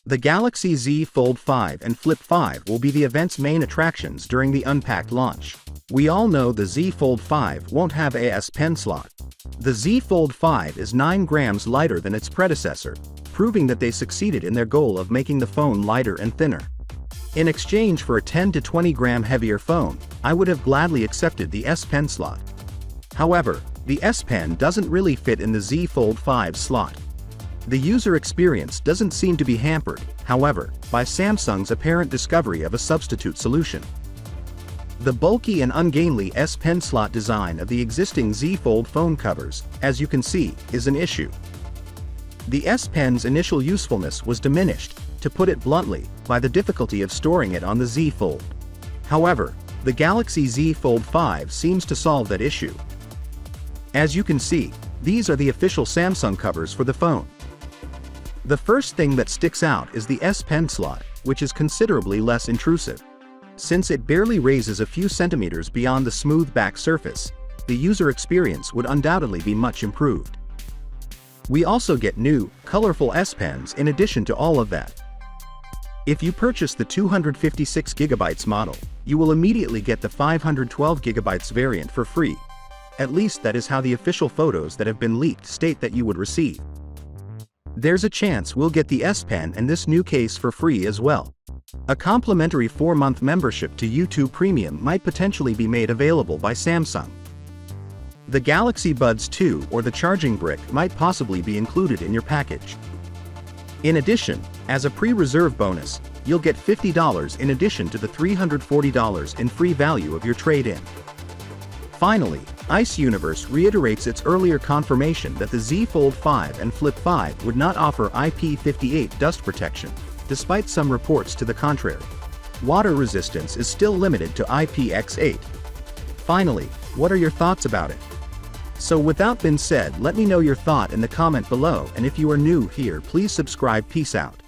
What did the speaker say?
The Galaxy Z Fold 5 and Flip 5 will be the event's main attractions during the Unpacked launch. We all know the Z Fold 5 won't have a S Pen slot. The Z Fold 5 is 9 grams lighter than its predecessor, proving that they succeeded in their goal of making the phone lighter and thinner. In exchange for a 10 to 20 gram heavier phone, I would have gladly accepted the S Pen slot. However, the S Pen doesn't really fit in the Z Fold 5 slot. The user experience doesn't seem to be hampered, however, by Samsung's apparent discovery of a substitute solution. The bulky and ungainly S Pen slot design of the existing Z Fold phone covers, as you can see, is an issue. The S Pen's initial usefulness was diminished, to put it bluntly, by the difficulty of storing it on the Z Fold. However, the Galaxy Z Fold 5 seems to solve that issue. As you can see, these are the official Samsung covers for the phone. The first thing that sticks out is the S Pen slot, which is considerably less intrusive. Since it barely raises a few centimeters beyond the smooth back surface, the user experience would undoubtedly be much improved. We also get new, colorful S Pens in addition to all of that. If you purchase the 256GB model, you will immediately get the 512GB variant for free. At least that is how the official photos that have been leaked state that you would receive. There's a chance we'll get the S Pen and this new case for free as well. A complimentary 4-month membership to YouTube Premium might potentially be made available by Samsung. The Galaxy Buds 2 or the charging brick might possibly be included in your package. In addition, as a pre-reserve bonus, you'll get $50 in addition to the $340 in free value of your trade-in. Finally, Ice Universe reiterates its earlier confirmation that the Z Fold 5 and Flip 5 would not offer IP58 dust protection, despite some reports to the contrary. Water resistance is still limited to IPX8. Finally, what are your thoughts about it? So with that being said, let me know your thought in the comment below, and if you are new here, please subscribe. Peace out.